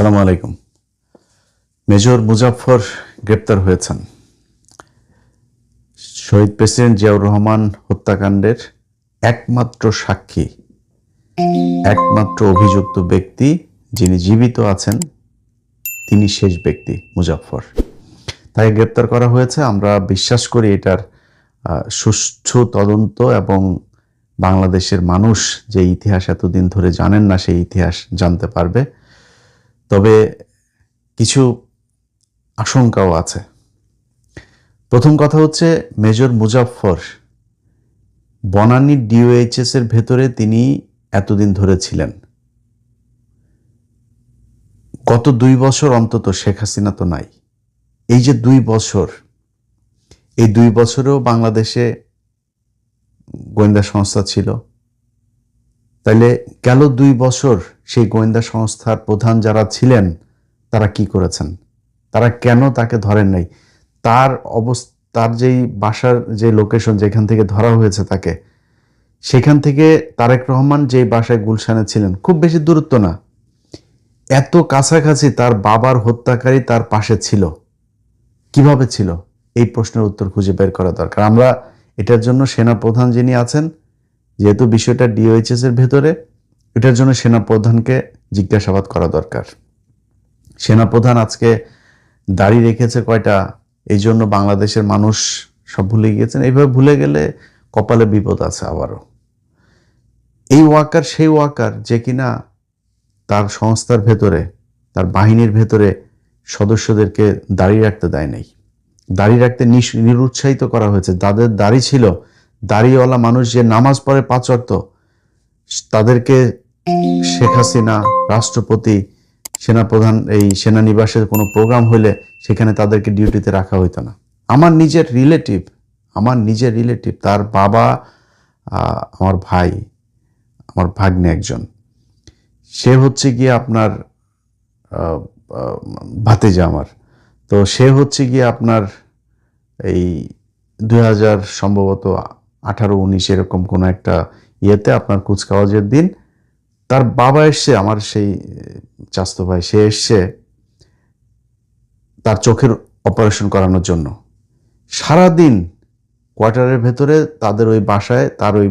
আসসালামু আলাইকুম। মেজর মুজাফফর গ্রেপ্তার হয়েছেন। শহীদ প্রেসিডেন্ট জিয়াউর রহমান হত্যাকাণ্ডের একমাত্র সাক্ষী, একমাত্র অভিযুক্ত ব্যক্তি যিনি জীবিত আছেন, তিনি শেষ ব্যক্তি মুজাফফর। তাকে গ্রেপ্তার করা হয়েছে। আমরা বিশ্বাস করি এটার সুষ্ঠু তদন্ত এবং বাংলাদেশের মানুষ যে ইতিহাস এতদিন ধরে জানেন না সেই ইতিহাস জানতে পারবে। তবে কিছু আশঙ্কাও আছে। প্রথম কথা হচ্ছে, মেজর মুজাফফর বনানী ডিওএইচএস এর ভেতরে তিনি এতদিন ধরে ছিলেন। গত 2 বছর অন্তত শেখ হাসিনা তো নাই। এই যে 2 বছর, এই 2 বছরেও বাংলাদেশে গোয়েন্দা সংস্থা ছিল। তাইলে গেল 2 বছর সেই গোয়েন্দা সংস্থার প্রধান যারা ছিলেন তারা কি করেছেন? তারা কেন তাকে ধরেন নাই? তার যেই বাসার যে লোকেশন, যেখান থেকে ধরা হয়েছে তাকে, সেখান থেকে তারেক রহমান যে বাসায় গুলশানে ছিলেন, খুব বেশি দূরত্ব না, এত কাছাকাছি তার বাবার হত্যাকারী তার পাশে ছিল। কিভাবে ছিল? এই প্রশ্নের উত্তর খুঁজে বের করা দরকার। আমরা এটার জন্য সেনা প্রধান যিনি আছেন, যেহেতু বিষয়টা ডিওএইচএস এর ভেতরে, এটার জন্য সেনা প্রধানকে জিজ্ঞাসাবাদ করা দরকার। সেনা প্রধান আজকে দাড়ি রেখেছে কয়টা, এই জন্য বাংলাদেশের মানুষ সব ভুলে গিয়েছেন। এইভাবে ভুলে গেলে কপালে বিপদ আছে আবারও। এই ওয়াকার সেই ওয়াকার যে কিনা তার সংস্থার ভেতরে, তার বাহিনীর ভেতরে সদস্যদেরকে দাড়ি রাখতে দেয় নাই। দাড়ি রাখতে নিরুৎসাহিত করা হয়েছে। যাদের দাড়ি ছিল, দাড়িওয়ালা মানুষ যে নামাজ পড়ে 5 ওয়াক্ত, তাদেরকে শেখ হাসিনা, রাষ্ট্রপতি, সেনাপ্রধান এই সেনানিবাসের কোনো প্রোগ্রাম হইলে সেখানে তাদেরকে ডিউটিতে রাখা হইতো না। আমার নিজের রিলেটিভ, তার বাবা, আমার ভাই, আমার ভাগ্নে একজন, সে হচ্ছে গিয়ে আপনার ভাতিজা আমার। তো সে হচ্ছে গিয়ে আপনার এই 2000 সম্ভবত 18-19 এরকম কোনো একটা ইয়েতে আপনার কুচকাওয়াজের দিন তার বাবা এসছে, আমার সেই চাচতো ভাই, সে এসছে তার চোখের অপারেশন করানোর জন্য। সারাদিন কোয়ার্টারের ভেতরে তাদের ওই বাসায়, তার ওই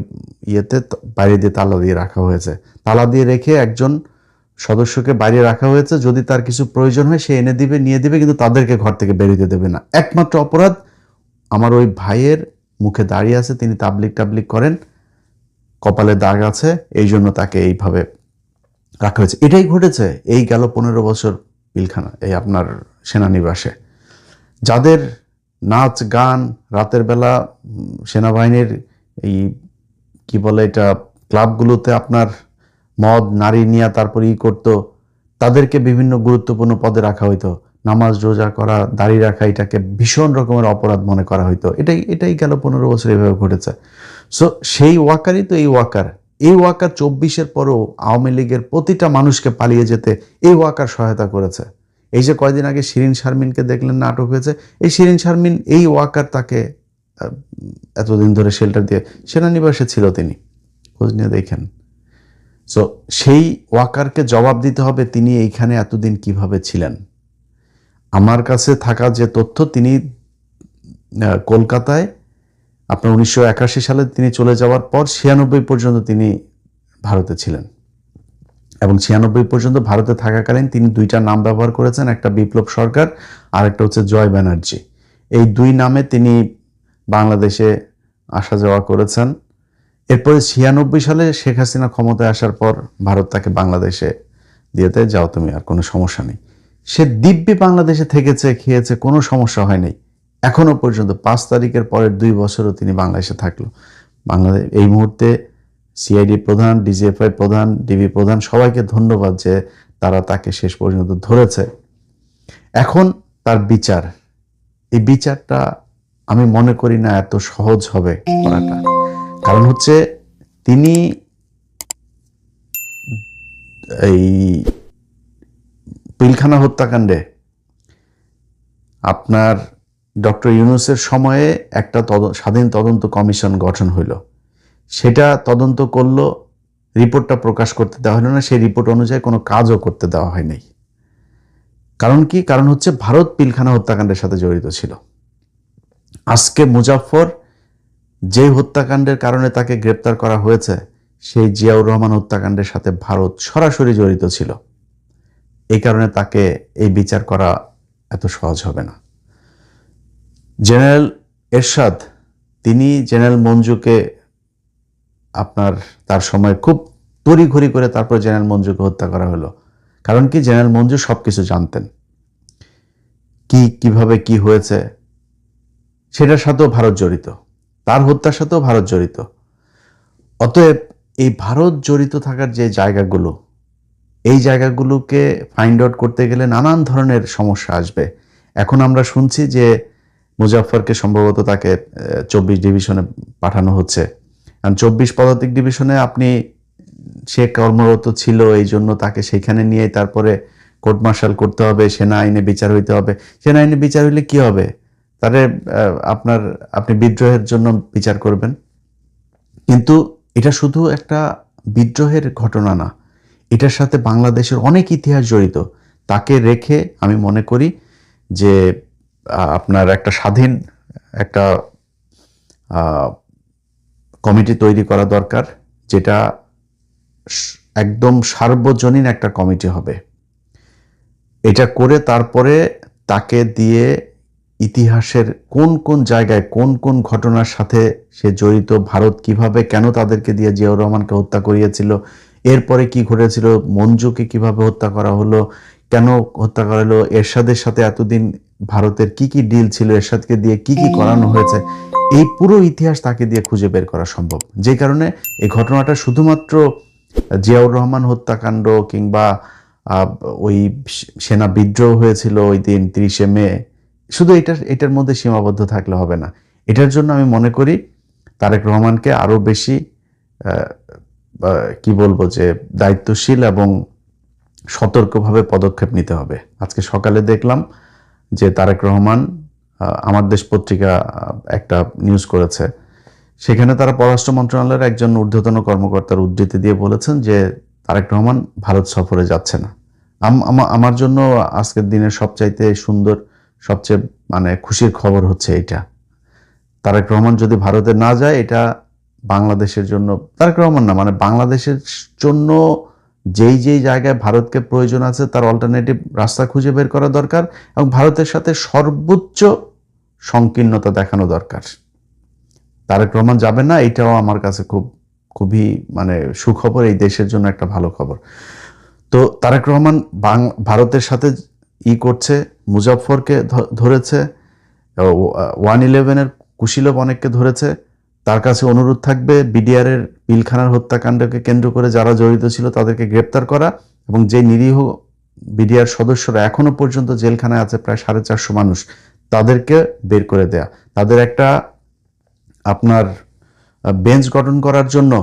ইয়েতে বাইরে দিয়ে তালা দিয়ে রাখা হয়েছে। তালা দিয়ে রেখে একজন সদস্যকে বাইরে রাখা হয়েছে, যদি তার কিছু প্রয়োজন হয় সে এনে দিবে, নিয়ে দিবে, কিন্তু তাদেরকে ঘর থেকে বেরোতে দেবে না। একমাত্র অপরাধ, আমার ওই ভাইয়ের মুখে দাঁড়িয়ে আছে, তিনি তাবলিগ করেন, কপালে দাগ আছে, এই জন্য তাকে এইভাবে রাখা হয়েছে। এটাই ঘটেছে এই গেল 15 বছর পিলখানা, এই আপনার সেনানিবাসে। যাদের নাচ গান, রাতের বেলা সেনাবাহিনীর এই কি বলে এটা, ক্লাবগুলোতে আপনার মদ নারী নিয়ে তারপর করতো, তাদেরকে বিভিন্ন গুরুত্বপূর্ণ পদে রাখা হইতো। নামাজ রোজা করা, দাড়ি রাখা, এটাকে ভীষণ রকমের অপরাধ মনে করা হইতো। এটাই গেল 15 বছর এভাবে ঘটেছে। সো সেই ওয়াকারই তো এই ওয়াকার। এই ওয়াকার 24-এর পরেও আওয়ামী লীগের প্রতিটা মানুষকে পালিয়ে যেতে এই ওয়াকার সহায়তা করেছে। এই যে কয়দিন আগে শিরিন শারমিনকে দেখলেন না, আটক হয়েছে, এই শিরিন শারমিন, এই ওয়াকার তাকে এতদিন ধরে শেল্টার দিয়ে সেনানিবাসে ছিল, তিনি খোঁজ নিয়ে দেখেন। সো সেই ওয়াকারকে জবাব দিতে হবে তিনি এইখানে এতদিন কিভাবে ছিলেন। আমার কাছে থাকা যে তথ্য, তিনি কলকাতায় আপনার 1981 সালে তিনি চলে যাওয়ার পর 96 পর্যন্ত তিনি ভারতে ছিলেন, এবং 96 পর্যন্ত ভারতে থাকাকালীন তিনি 2টা নাম ব্যবহার করেছেন, একটা বিপ্লব সরকার আর একটা হচ্ছে জয় ব্যানার্জি। এই 2 নামে তিনি বাংলাদেশে আসা যাওয়া করেছেন। এরপরে 96 সালে শেখ হাসিনা ক্ষমতায় আসার পর ভারত তাকে বাংলাদেশে দিয়েতে, যাও তুমি, আর কোনো সমস্যা নেই। সে দিব্যি বাংলাদেশে থেকেছে, খেয়েছে, কোনো সমস্যা হয়নি এখনো পর্যন্ত। 5 তারিখের পরের 2 বছরও তিনি বাংলাদেশে থাকলো। বাংলাদেশ এই মুহূর্তে সিআইডি প্রধান, ডিজিএফআই প্রধান, ডিবি প্রধান, সবাইকে ধন্যবাদ যে তারা তাকে শেষ পর্যন্ত ধরেছে। এখন তার বিচার, এই বিচারটা আমি মনে করি না এত সহজ হবে করাটা। কারণ হচ্ছে তিনি এই পিলখানা হত্যাকাণ্ডে আপনার ডক্টর ইউনূসের সময়ে একটা স্বাধীন তদন্ত কমিশন গঠন হইল, সেটা তদন্ত করলো, রিপোর্টটা প্রকাশ করতে দেওয়া হলো না, সেই রিপোর্ট অনুযায়ী কোনো কাজও করতে দেওয়া হয় নাই। কারণ কি? কারণ হচ্ছে ভারত পিলখানা হত্যাকাণ্ডের সাথে জড়িত ছিল। আজকে মুজাফফর যে হত্যাকাণ্ডের কারণে তাকে গ্রেপ্তার করা হয়েছে, সেই জিয়াউর রহমান হত্যাকাণ্ডের সাথে ভারত সরাসরি জড়িত ছিল। এই কারণে তাকে এই বিচার করা এত সহজ হবে না। জেনারেল এরশাদ, তিনি জেনারেল মঞ্জুকে তার সময় খুব তড়িঘড়ি করে তারপর জেনারেল মঞ্জুকে হত্যা করা হলো। কারণ কি? জেনারেল মঞ্জু সবকিছু জানতেন, কিভাবে কি হয়েছে সেটার সাথেও ভারত জড়িত, তার হত্যার সাথেও ভারত জড়িত। অতএব এই ভারত জড়িত থাকার যে জায়গাগুলো, এই জায়গাগুলোকে ফাইন্ড আউট করতে গেলে নানান ধরনের সমস্যা আসবে। এখন আমরা শুনছি যে মুজাফফরকে সম্ভবত তাকে 24 ডিভিশনে পাঠানো হচ্ছে। কারণ 24 পদাতিক ডিভিশনে সে কর্মরত ছিল, এই জন্য তাকে সেখানে নিয়ে তারপরে কোর্ট মার্শাল করতে হবে, সেনা আইনে বিচার হইতে হবে। সেনা আইনে বিচার হইলে কি হবে? তারে আপনি বিদ্রোহের জন্য বিচার করবেন। কিন্তু এটা শুধু একটা বিদ্রোহের ঘটনা না, এটার সাথে বাংলাদেশের অনেক ইতিহাস জড়িত। তাকে রেখে আমি মনে করি যে একটা স্বাধীন একটা কমিটি তৈরি করা দরকার, যেটা একদম সার্বজনীন একটা কমিটি হবে। এটা করে তারপরে তাকে দিয়ে ইতিহাসের কোন কোন জায়গায় কোন কোন ঘটনার সাথে সে জড়িত, ভারত কিভাবে কেন তাদেরকে দিয়ে জিয়াউর রহমানকে হত্যা করিয়েছিল, এরপরে কি ঘটেছিল, মঞ্জুকে কিভাবে হত্যা করা হলো, কেন হত্যা করা হলো, এরশাদের সাথে এতদিন ভারতের কি কি ডিল ছিল, এরশাদকে দিয়ে কি কি করানো হয়েছে, এই পুরো ইতিহাস তাকে দিয়ে খুঁজে বের করা সম্ভব। যে কারণে এই ঘটনাটা শুধুমাত্র জিয়াউর রহমান হত্যাকাণ্ড কিংবা ওই সেনা বিদ্রোহ হয়েছিল ওই দিন 30শে মে, শুধু এটার মধ্যে সীমাবদ্ধ থাকলে হবে না। এটার জন্য আমি মনে করি তারেক রহমানকে আরো বেশি কি বলবো যে দায়িত্বশীল এবং সতর্কভাবে পদক্ষেপ নিতে হবে। আজকে সকালে দেখলাম যে তারেক রহমান, আমার দেশ পত্রিকা একটা নিউজ করেছে, সেখানে তারা পররাষ্ট্র মন্ত্রণালয়ের একজন ঊর্ধ্বতন কর্মকর্তার উদ্ধৃতি দিয়ে বলেছেন যে তারেক রহমান ভারত সফরে যাচ্ছে না। আমার জন্য আজকের দিনের সবচাইতে সুন্দর, সবচেয়ে খুশির খবর হচ্ছে এইটা। তারেক রহমান যদি ভারতে না যায়, এটা বাংলাদেশের জন্য, তারেক রহমান না বাংলাদেশের জন্য যেই জায়গায় ভারতকে প্রয়োজন আছে তার অল্টারনেটিভ রাস্তা খুঁজে বের করা দরকার এবং ভারতের সাথে সর্বোচ্চ সংকীর্ণতা দেখানো দরকার। তারেক রহমান যাবে না, এটাও আমার কাছে খুবই সুখবর, এই দেশের জন্য একটা ভালো খবর। তো তারেক রহমান ভারতের সাথে করছে, মুজাফফরকে ধরেছে, 111-এর কুশীলব অনেককে ধরেছে। তার কাছে অনুরোধ থাকবে বিডিআর এর পিলখানার হত্যাকাণ্ডকে কেন্দ্র করে যারা জড়িত ছিল তাদেরকে গ্রেপ্তার করা এবং যে নিরীহ বিডিআর সদস্যরা এখনো পর্যন্ত জেলখানায় আছে, প্রায় 450 মানুষ, তাদেরকে বের করে দেয়া। তাদের একটা বেঞ্চ গঠন করার জন্য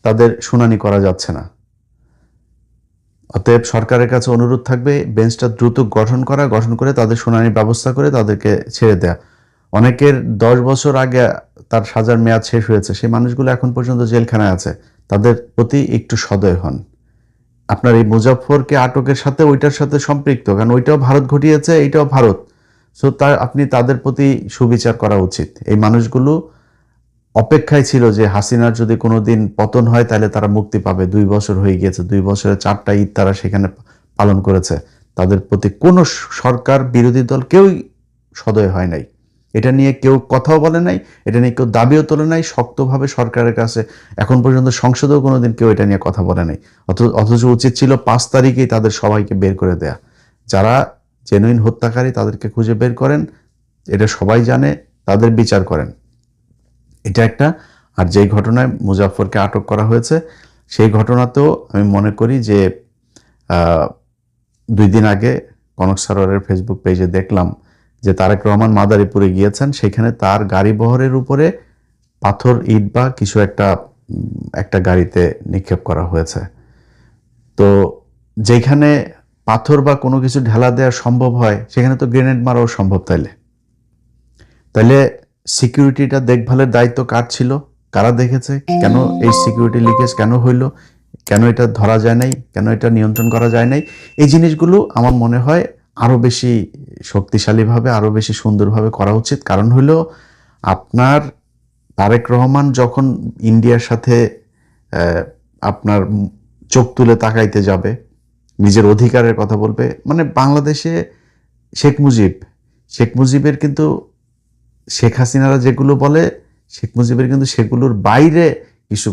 তাদের শুনানি করা যাচ্ছে না। অতএব সরকারের কাছে অনুরোধ থাকবে বেঞ্চটা দ্রুত গঠন করে তাদের শুনানির ব্যবস্থা করে তাদেরকে ছেড়ে দেয়া। অনেকের 10 বছর আগে তার সাজার মেয়াদ শেষ হয়েছে, সেই মানুষগুলো এখন পর্যন্ত জেলখানায় আছে, তাদের প্রতি একটু সদয় হন। আপনার এই মুজাফফরকে আটকের সাথে ওইটার সাথে সম্পৃক্ত, কারণ ওইটাও ভারত ঘটিয়েছে, এইটাও ভারত। সো আপনি তাদের প্রতি সুবিচার করা উচিত। এই মানুষগুলো অপেক্ষায় ছিল যে হাসিনার যদি কোনোদিন পতন হয় তাহলে তারা মুক্তি পাবে। 2 বছর হয়ে গিয়েছে, 2 বছরে 4টা ঈদ তারা সেখানে পালন করেছে। তাদের প্রতি কোনো সরকার বিরোধী দল কেউই সদয় হয় নাই, এটা নিয়ে কেউ কথাও বলে নাই, এটা নিয়ে কেউ দাবিও তোলে নাই শক্তভাবে সরকারের কাছে। এখন পর্যন্ত সংসদেও কোনোদিন কেউ এটা নিয়ে কথা বলে নাই। অথচ উচিত ছিল 5 তারিখেই তাদের সবাইকে বের করে দেয়া। যারা জেনুইন হত্যাকারী তাদেরকে খুঁজে বের করেন, এটা সবাই জানে, তাদের বিচার করেন। এটা একটা। আর যেই ঘটনায় মুজাফফরকে আটক করা হয়েছে, সেই ঘটনাতেও আমি মনে করি যে 2 দিন আগে কনক সারোয়ারের ফেসবুক পেজে দেখলাম যে তারেক রহমান মাদারীপুরে গিয়েছেন, সেখানে তার গাড়ি বহরের উপরে পাথর, ইট বা কিছু একটা গাড়িতে নিক্ষেপ করা হয়েছে। তো যেখানে পাথর বা কোনো কিছু ঢেলা দেওয়া সম্ভব হয়, সেখানে তো গ্রেনেড মারাও সম্ভব। তাইলে সিকিউরিটিটা দেখভালের দায়িত্ব কার ছিল, কারা দেখেছে, কেন এই সিকিউরিটি লিকেজ কেন হইলো, কেন এটা ধরা যায় নাই, কেন এটা নিয়ন্ত্রণ করা যায় নাই, এই জিনিসগুলো আমার মনে হয় আরো বেশি শক্তিশালীভাবে, আরো বেশি সুন্দরভাবে করা উচিত। কারণ হলো আপনার তারেক রহমান যখন ইন্ডিয়ার সাথে আপনার চোখ তুলে তাকাইতে যাবে, নিজের অধিকারের কথা বলবে, মানে বাংলাদেশে শেখ মুজিবের কিন্তু শেখ হাসিনারা যেগুলো বলে, শেখ মুজিবের কিন্তু সেগুলোর বাইরে কিছু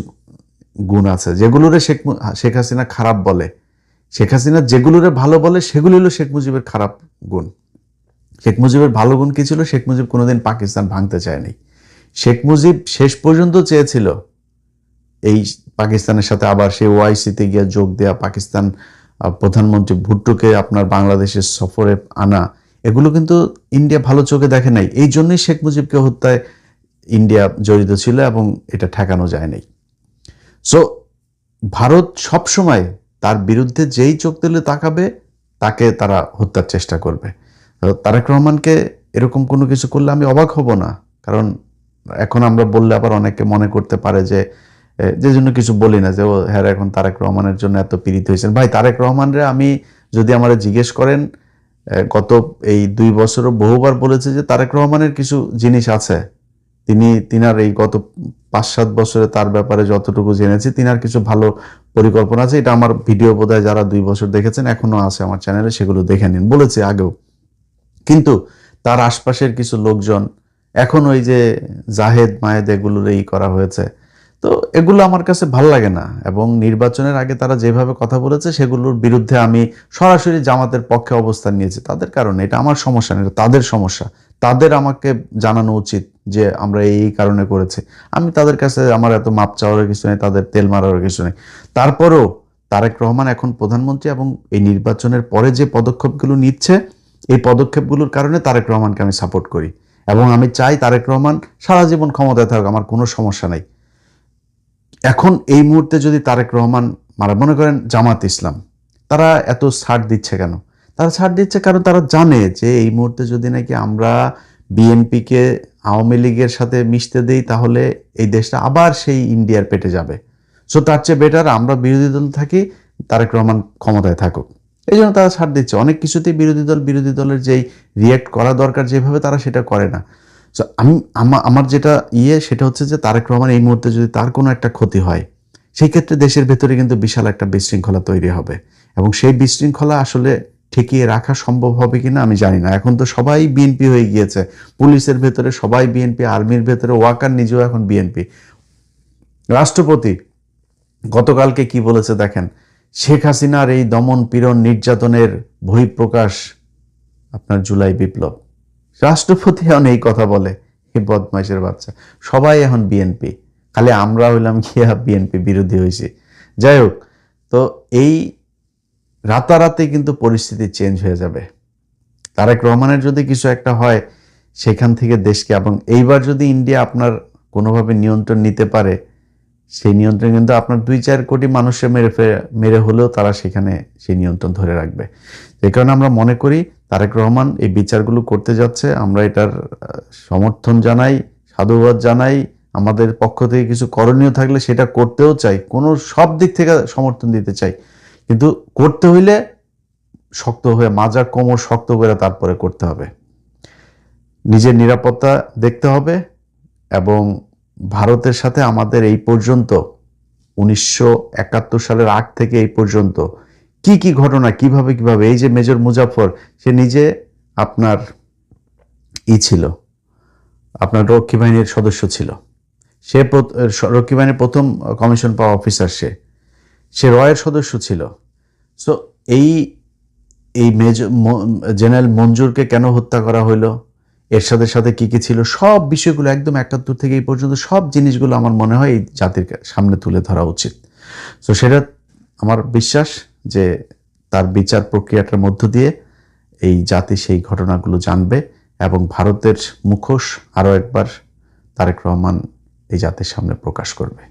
গুণ আছে যেগুলোরে শেখ হাসিনা খারাপ বলে। শেখ হাসিনা যেগুলোরে ভালো বলে সেগুলো হলো শেখ মুজিবের খারাপ গুণ। শেখ মুজিবের ভালো গুণ কি ছিল? শেখ মুজিব কোনোদিন পাকিস্তান ভাঙতে চায়নি। শেখ মুজিব শেষ পর্যন্ত চেয়েছিল এই পাকিস্তানের সাথে আবার সেই ওআইসিতে গিয়ে যোগ দেয়া, পাকিস্তান প্রধানমন্ত্রী ভুট্টোকে আপনার বাংলাদেশের সফরে আনা, এগুলো কিন্তু ইন্ডিয়া ভালো চোখে দেখে নাই। এই জন্যই শেখ মুজিবকে হত্যায় ইন্ডিয়া জড়িত ছিল এবং এটা ঠেকানো যায় নাই। সো ভারত সবসময় তার বিরুদ্ধে যেই চোখ তুলে তাকাবে তাকে তারা হত্যার চেষ্টা করবে। তারেক রহমানকে এরকম কোনো কিছু করলে আমি অবাক হব না। কারণ এখন আমরা বললে আবার অনেকে মনে করতে পারে যে জন্য কিছু বলি না, যে ও হ্যাঁ এখন তারেক রহমানের জন্য এত পীড়িত হয়েছেন। ভাই, তারেক রহমানরে আমি যদি আমারে জিজ্ঞেস করেন, গত এই 2 বছরও বহুবার বলেছে যে তারেক রহমানের কিছু জিনিস আছে, তিনার এই গত 5-7 বছরে তার ব্যাপারে যতটুকু জেনেছি, তিনার কিছু ভালো পরিকল্পনা আছে। এটা আমার ভিডিও বোধহয় যারা 2 বছর দেখেছেন এখনো আছে আমার চ্যানেলে, সেগুলো দেখে নিন, বলেছে আগেও। কিন্তু তার আশপাশের কিছু লোকজন এখন ওই যে জাহেদ মায়েদ এগুলোর এই করা হয়েছে, তো এগুলো আমার কাছে ভালো লাগে না। এবং নির্বাচনের আগে তারা যেভাবে কথা বলেছে সেগুলোর বিরুদ্ধে আমি সরাসরি জামাতের পক্ষে অবস্থান নিয়েছি। তাদের কারণে, এটা আমার সমস্যা না, এটা তাদের সমস্যা। তাদের আমাকে জানানো উচিত যে আমরা এই কারণে করেছি। আমি তাদের কাছে আমার এত মাপ চাওয়ার কিছু নেই, তাদের তেল মারার কিছু নেই। তারপরও তারেক রহমান এখন প্রধানমন্ত্রী এবং এই নির্বাচনের পরে যে পদক্ষেপগুলো নিচ্ছে, এই পদক্ষেপগুলোর কারণে তারেক রহমানকে আমি সাপোর্ট করি এবং আমি চাই তারেক রহমান সারা জীবন ক্ষমতায় থাকুক, আমার কোনো সমস্যা নাই। এখন এই মুহূর্তে যদি তারেক রহমান মনে করেন জামাত ইসলাম, তারা এত ছাড় দিচ্ছে কেন? তারা ছাড় দিচ্ছে কারণ তারা জানে যে এই মুহূর্তে যদি নাকি আমরা বিএনপিকে আওয়ামী লীগের সাথে মিশতে দেই তাহলে এই দেশটা আবার সেই ইন্ডিয়ার পেটে যাবে। সো তার চেয়ে বেটার আমরা বিরোধী দল থাকি, তারেক রহমান ক্ষমতায় থাকুক। এই জন্য তারা ছাড় দিচ্ছে। অনেক কিছুতেই বিরোধী দলের যেই রিয়েক্ট করা দরকার যেভাবে, তারা সেটা করে না। সো আমার যেটা সেটা হচ্ছে যে তারেক রহমান এই মুহূর্তে যদি তার কোনো একটা ক্ষতি হয়, সেই ক্ষেত্রে দেশের ভেতরে কিন্তু বিশাল একটা বিশৃঙ্খলা তৈরি হবে এবং সেই বিশৃঙ্খলা আসলে ঠেকিয়ে রাখা সম্ভব হবে কিনা আমি জানি না। এখন তো সবাই বিএনপি হয়ে গিয়েছে, পুলিশের ভেতরে সবাই বিএনপি, আর্মির ভেতরে ওয়াকার নিজেও এখন বিএনপি। রাষ্ট্রপতি গতকালকে কি বলেছে দেখেন, শেখ হাসিনার এই দমন পীড়ন নির্যাতনের বহিঃপ্রকাশ আপনার জুলাই বিপ্লব। রাষ্ট্রপতি এখন এই কথা বলে, এই বদমাইশের বাচ্চা। সবাই এখন বিএনপি, খালি আমরা হইলাম গিয়া বিএনপি বিরোধী হয়েছি। যাই হোক, তো এই রাতারাতি কিন্তু পরিস্থিতি চেঞ্জ হয়ে যাবে। তারেক রহমানের যদি কিছু একটা হয় সেখান থেকে দেশকে, এবং এইবার যদি ইন্ডিয়া আপনার কোনোভাবে নিয়ন্ত্রণ নিতে পারে, সেই নিয়ন্ত্রণ কিন্তু আপনার 2-4 কোটি মানুষের মেরে হলেও তারা সেখানে সেই নিয়ন্ত্রণ ধরে রাখবে। যে কারণে আমরা মনে করি তারেক রহমান এই বিচারগুলো করতে যাচ্ছে, আমরা এটার সমর্থন জানাই, সাধুবাদ জানাই। আমাদের পক্ষ থেকে কিছু করণীয় থাকলে সেটা করতেও চাই, সব দিক থেকে সমর্থন দিতে চাই। কিন্তু করতে হইলে শক্ত হয়ে, মাজা কোমর শক্ত করে তারপরে করতে হবে। নিজের নিরাপত্তা দেখতে হবে এবং ভারতের সাথে আমাদের এই পর্যন্ত 1971 সালের আগ থেকে এই পর্যন্ত কি কি ঘটনা, কিভাবে এই যে মেজর মুজাফর, সে নিজে আপনার ছিল, আপনার রক্ষী বাহিনীর সদস্য ছিল, সে রক্ষী বাহিনীর প্রথম কমিশন পাওয়া অফিসার, সে রয়ের সদস্য ছিল। সো এই মেজর জেনারেল মঞ্জুরকে কেন হত্যা করা হইলো, এর সাথে কি কি ছিল, সব বিষয়গুলো একদম 71 থেকে এই পর্যন্ত সব জিনিসগুলো আমার মনে হয় এই জাতির সামনে তুলে ধরা উচিত। তো সেটা আমার বিশ্বাস যে তার বিচার প্রক্রিয়াটার মধ্য দিয়ে এই জাতি সেই ঘটনাগুলো জানবে এবং ভারতের মুখোশ আরো একবার তারেক রহমান এই জাতির সামনে প্রকাশ করবে।